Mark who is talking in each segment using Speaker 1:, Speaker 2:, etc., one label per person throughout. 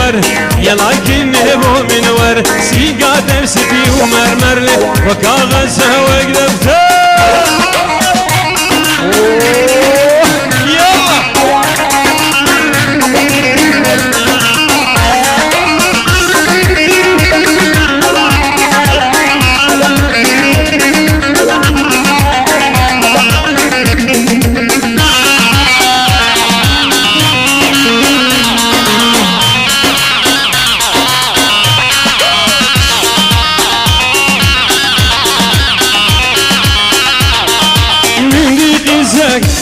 Speaker 1: ور يلاكن هبو من ور سيقا دمسكي ومرمرلي وكاغز هواك دفتر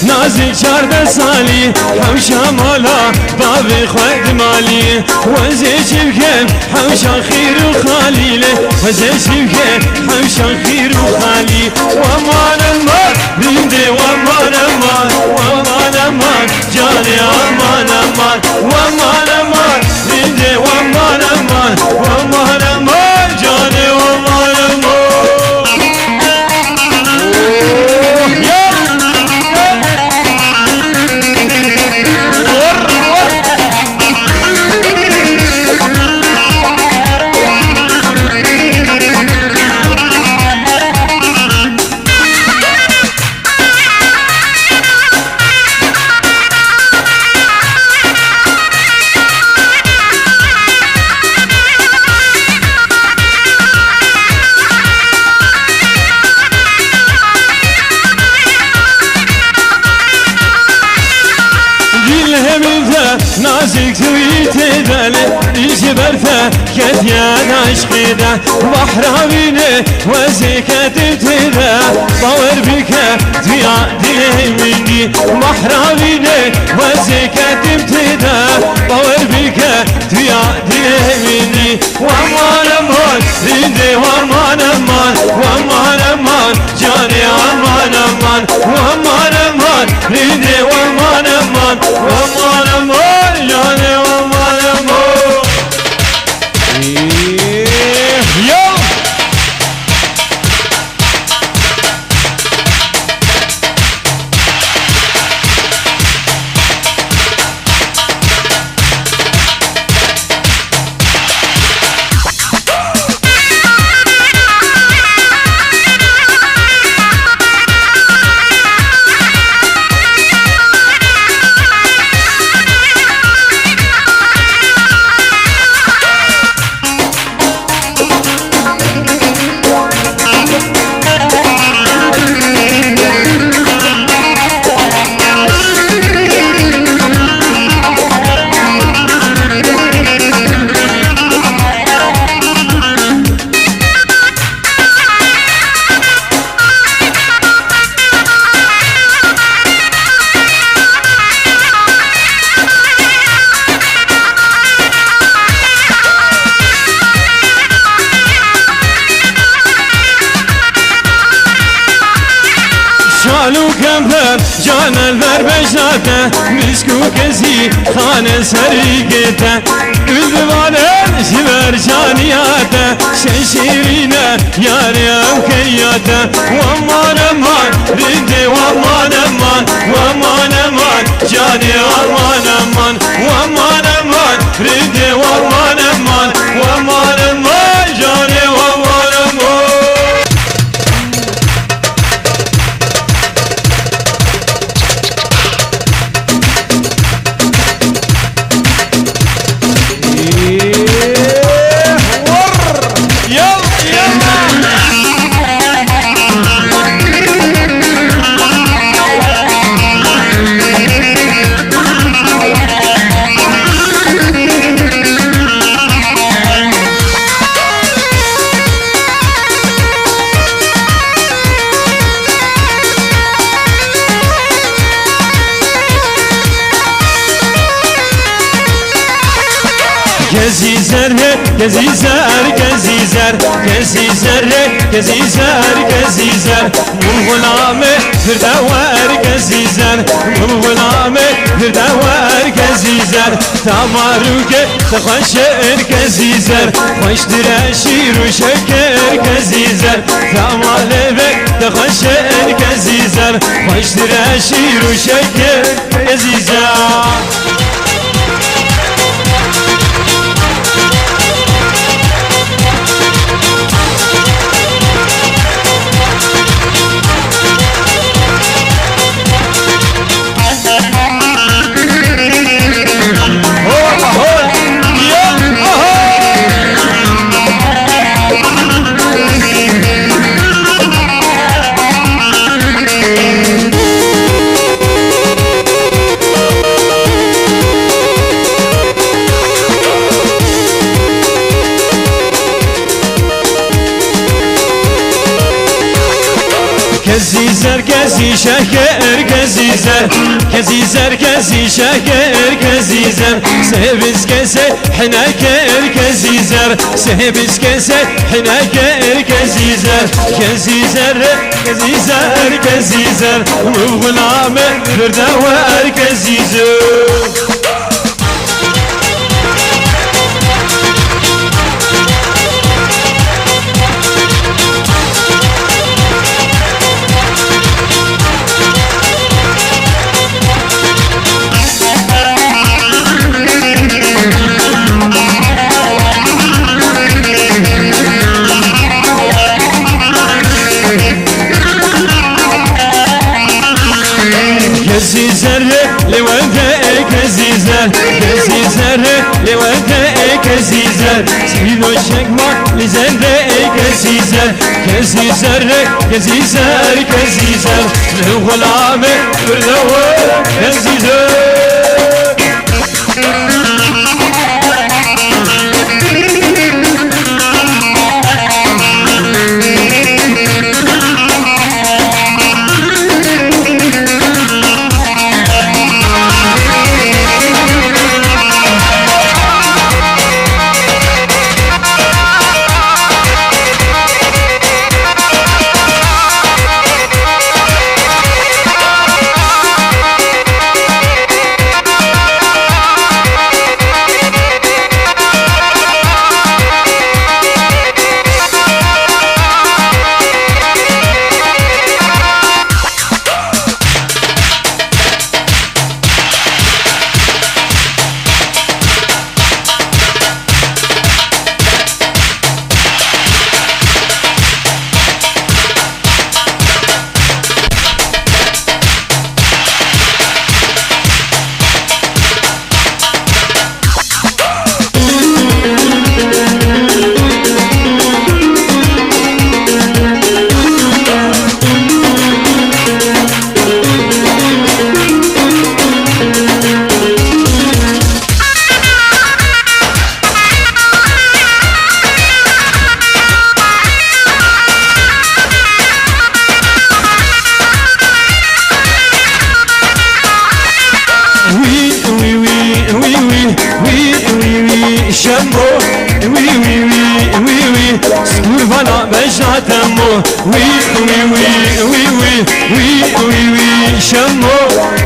Speaker 1: نازل 14 سالي حوشا مالا بابي خواد مالي وزيش بكم حوشا خير وخالي وزيش بكم حوشا خير وخالي وامان امان رندي وامان امان وامان امان جاني امان امان وامان امان رندي وامان امان وامان امان جاني وامان امان نازك تويتي دالي إيجي برثة كتيان عشقي دا بحراميني وزيكا تبتي دا طور بك تيا دلي مني بحراميني وزيكا تبتي دا طور بك تيا دلي مني وامان امان رندي وامان امان وامان امان جاني امان امان وامان امان رندي وامان امان وامان امان جاني وامان امان شالو كمبر جان البر بجاته مسكو كزي خانه سريقته قلبانه شبر جانياته شيرينه ياري امكياته وامان امان رندي وامان امان وامان امان جاني وامان امان وامان امان رندي وامان امان وامان امان جاني وامان امان كزيزر كزيزر كزيزر كزيزر كزيزر كزيزر من غلامه فردوار كزيزر من غلامه فردوار كزيزر تماروك تخشر كزيزر خوش درشير وشكر كزيزر تمالبك تخشر كزيزر خوش درشير وشكر كزيزر كزيزر كزي شكر كزيزر كزيزر كزي شكر كزيزر سهبز كسي حناكر كزيزر سهبز كسي حناكر كزيزر كزيزر كزيزر كزيزر وغلام فردوار كزيزر كزيزر لوانك كزيزر كزيزر لوانك كزيزر سيدو شكمك لزنك كزيزر كزيزر كزيزر كزيزر الغلام بردوار كزيزر شمو وي وي وي وي وي سكور فانا بجاتمو وي وي وي وي وي وي وي وي شمو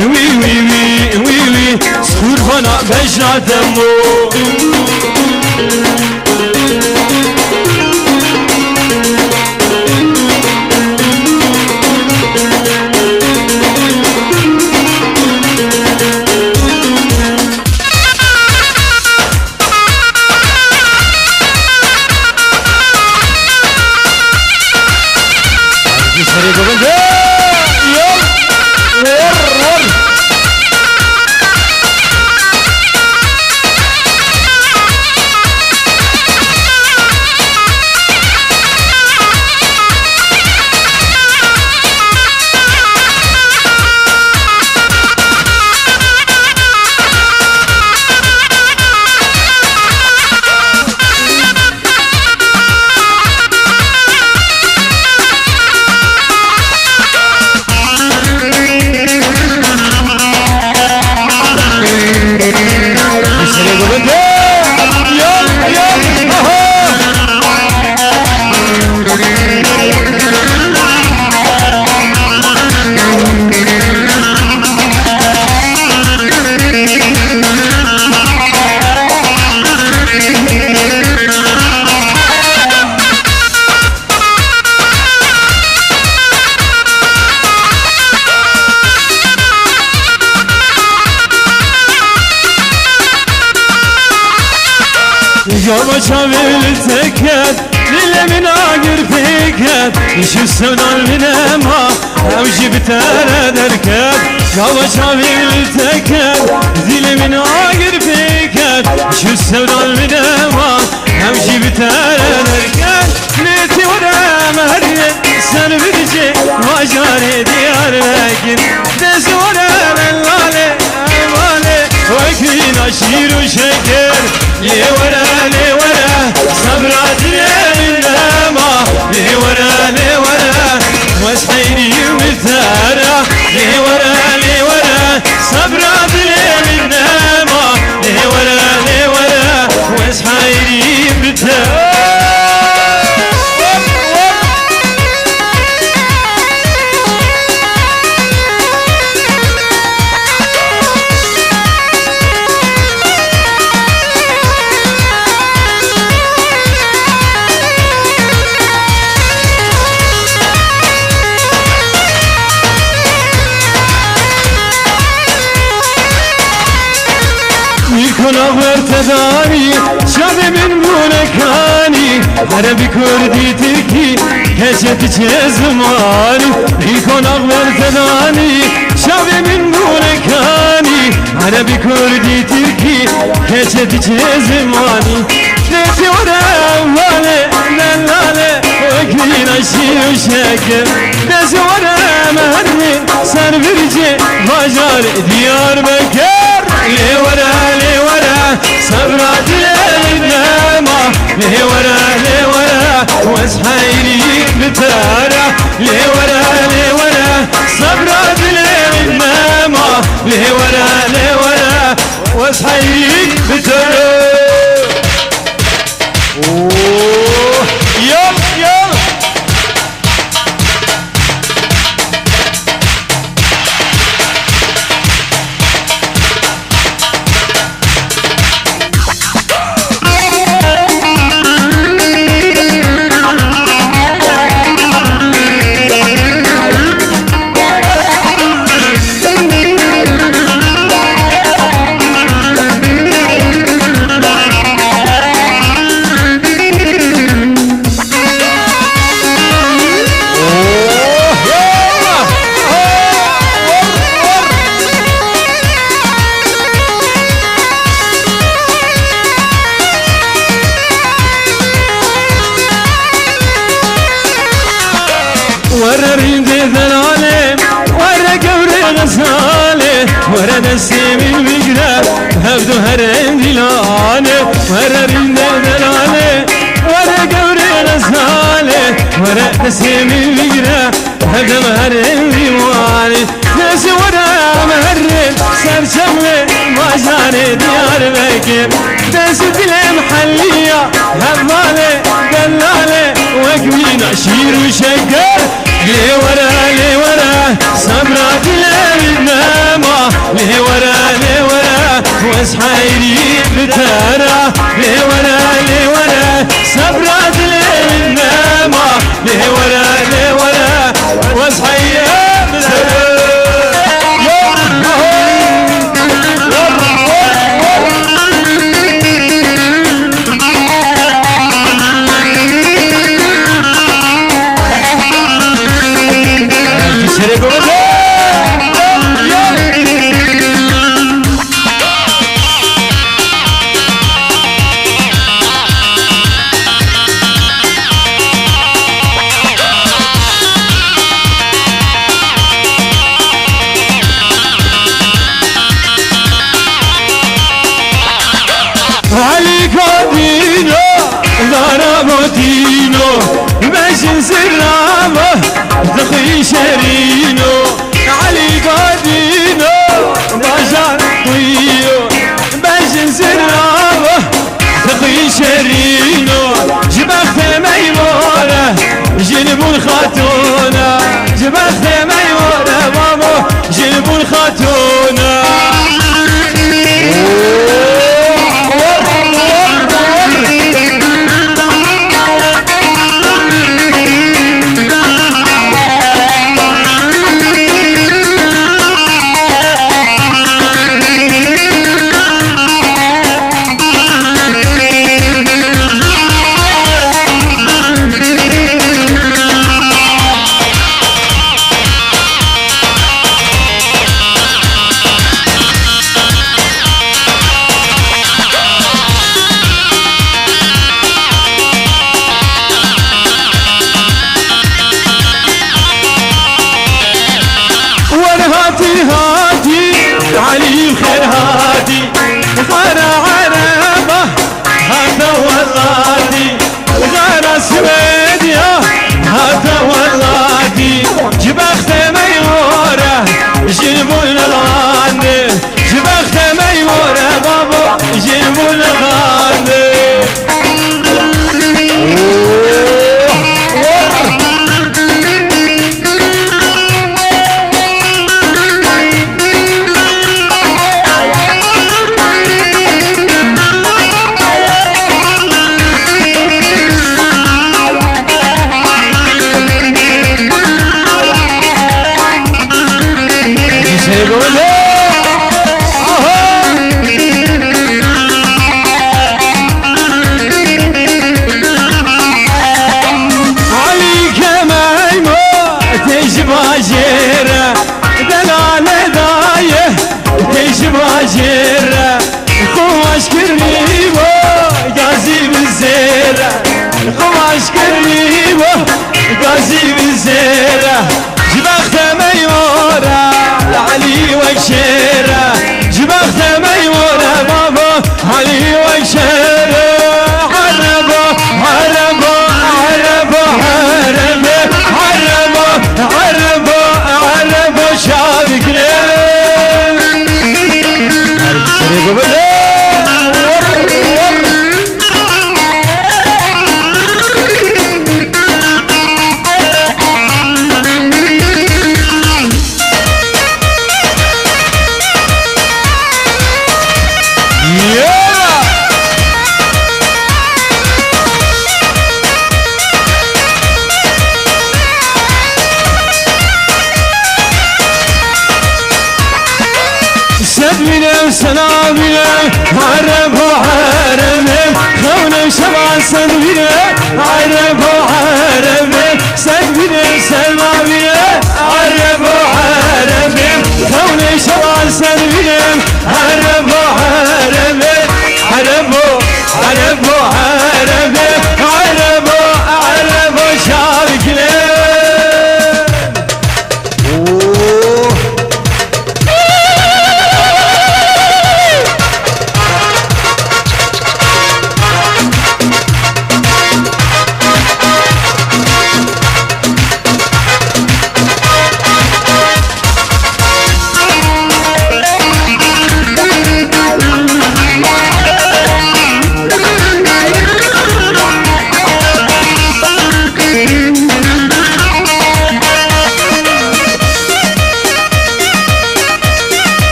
Speaker 1: وي وي وي وي وي سكور فانا بجاتمو يوم شامل تكت للي من عقر فيكت يشوف سودان من ما او جبت انا دركت يوم شامل تكت للي من عقر فيكت يشوف سودان من ما او جبت انا دركت نيتي ولا مهرية سن بدجي واجاري ديار لكن دزونا من لالي مالي وكين اشير وشكر لي ورا صبرات لي من ما لي ورا واسحيني ورتداني شعب من مونكاني عربي كردي تركي كشت زماني يكون ورتداني شعب من مونكاني عربي كردي تركي كشت زماني نتي ورا والي لالالي وكلين اشي وشكل نتي ورا مهرين سر برجي مجال ديار بكر لي ورا صبرات الإنما لي ورا واسحيري بتارا لي ورا صبرات الإنما لي ورا واسحيري بتارا يلا يلا ورا ريد ذلالي ورا قبر غزالي ورا نسيم المقرا هبدو هرين دلالي ورا ريد ذلالي ورا قبر غزالي ورا نسيم المقرا هبدو هرين دلالي ناسي ورا مهرين سر شملي ما جاني ديار بكر ناسي دلي محلية هبالي دلالي وقمين عشير وشكر لي ورا صبرات الإنما لي ورا واسحيري بتارا لي ورا صبرات الإنما لي ورا واسحيري بتارا ضربتينو ماشي سرابه دخي شرينو علي قادينو باشا طيو ماشي سرابه دخي شرينو جبخت ميمونه جنبو الخاتونه جبخت ميمونه بابا جنبو الخاتونه عرب وعرب خون شبع سنبير عرب وعرب سنبير سلمابير عرب وعرب خون شبع سنبير عرب وعرب عرب عرب عرب عرب عرب شابك ليه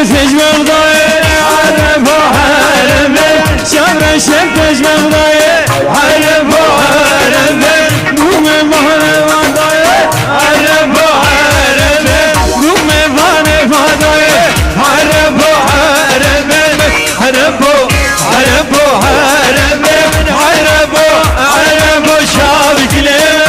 Speaker 1: تجمل ضايع عرب وعرب شبر شب تجمل ضايع عرب وعرب قوم بحر ضايع عرب وعرب قوم بحر ضايع عرب وعرب عرب عرب وعرب عرب عرب شابك ليه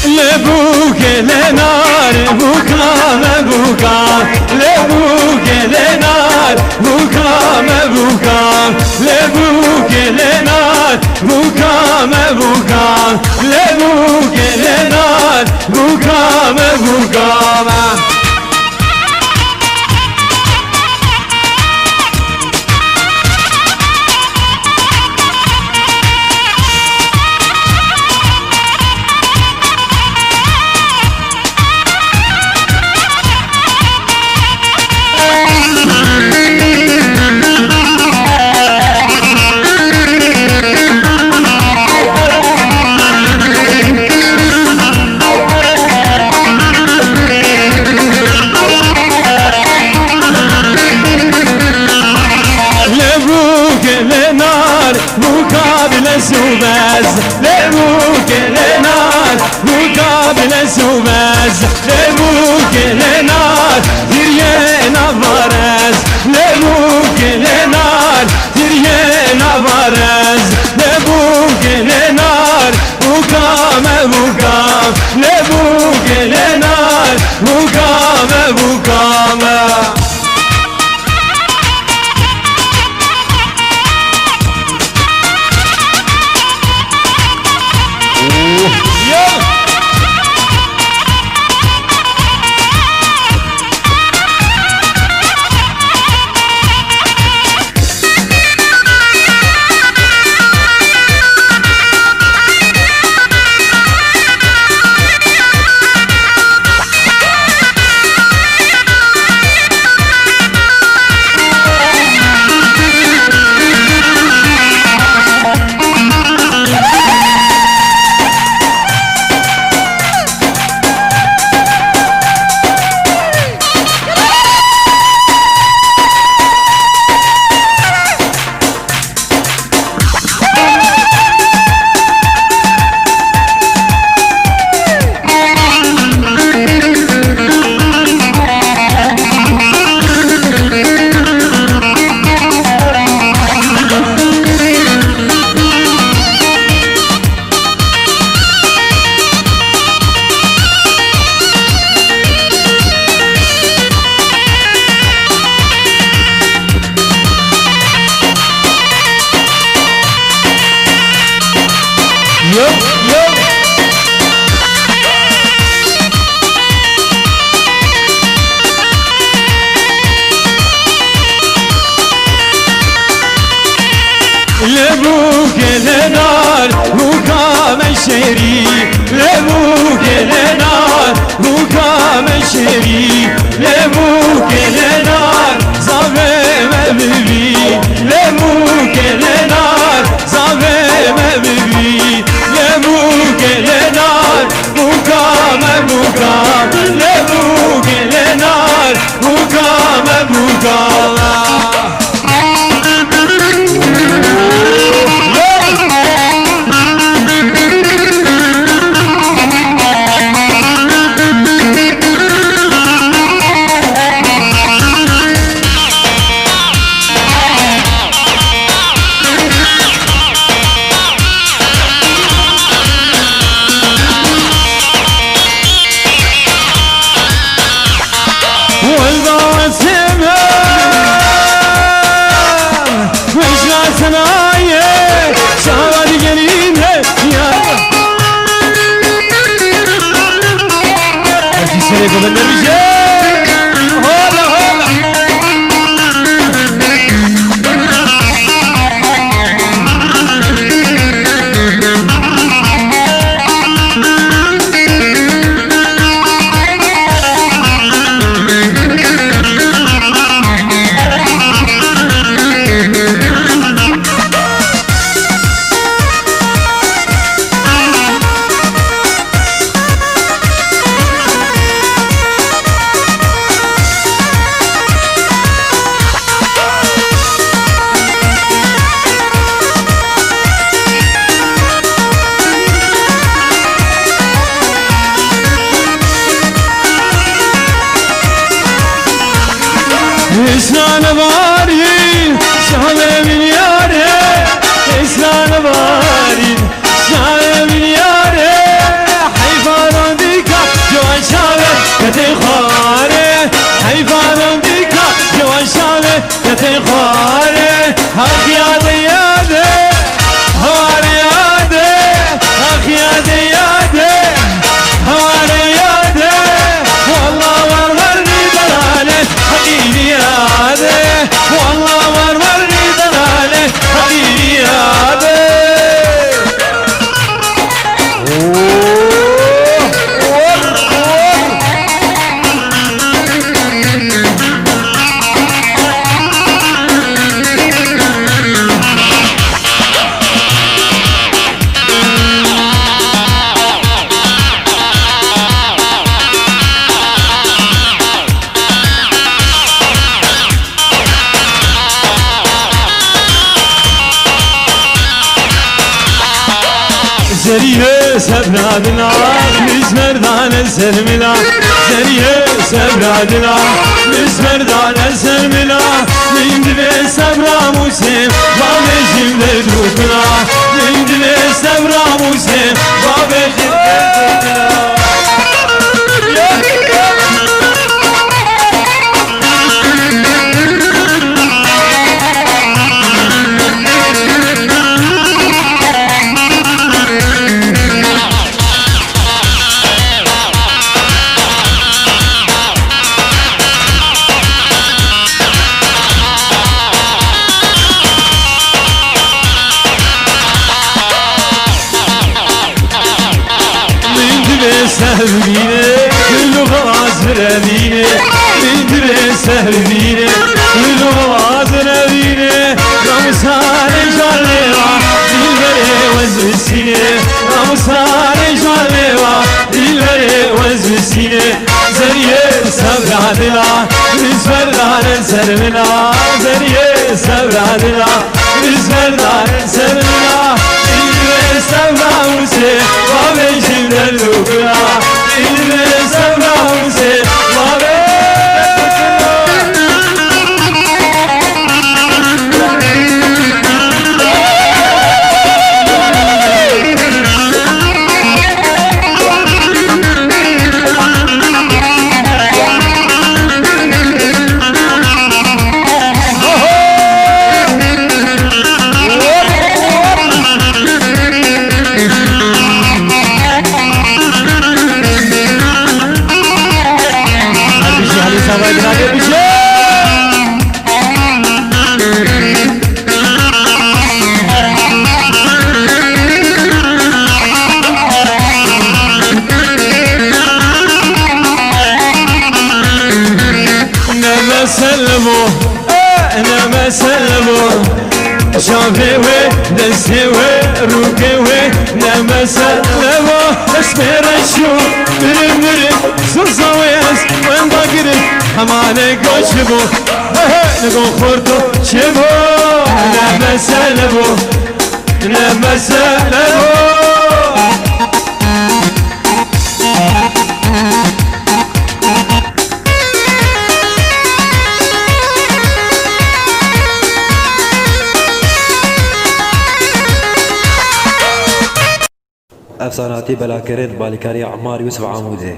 Speaker 1: لبوك لنار بوكا مبوكا لبوك لنار بوكا مبوكا لبوك لنار بوكا مبوكا لبوك لنار بوكا مبوكا سوباز لبوك لنار مقابل سوباز لبوك لنار ترينا فرز لبوك لنار ترينا فرز لبوك لنار مقام مقام لبوك لنار مقام مقام لبوك النار وقام الشري لبوك النار وقام الشري لبوك النار صابم ببي لبوك النار صابم ببي لبوك النار وقام لبوك النار وقام İsran varin şahlemin yâre İsran varin şahlemin yâre Hayfanın dika Cevan şahlet Kete khare Hayfanın dika Cevan şahlet Kete khare Hak yâde yâde Havare yâde Hak yâde yâde Havare yâde Wallah var var dalalet Hakiki yâde Wallah var var dalalet Hakiki yâde Seriye sebradına biz merdane sermila Seriye sebradına biz merdane sermila Indi ve sebra musem babecimde dukuna Indi ve sebra musem babecimde dukuna sevgine Gülü hazır evine Bindire sevgine Gülü hazır evine Ramsane jaleva Dilvere vezvesine Ramsane jaleva Dilvere vezvesine Zeriye sevradına Rüzverdanen sermina Zeriye sevradına Rüzverdanen sermina Dilvere sevramuse Babecimden lukuna Dilvere sevramuse Babecimden روكي وي نمسا لبو اسمير الشو مرم زوزويس وين باقري هماني قوشبو نقو خورتو شبو نمسا لبو نمسا لبو
Speaker 2: افساناتی بلاکرین بالیکاری عمار یوسف عمودی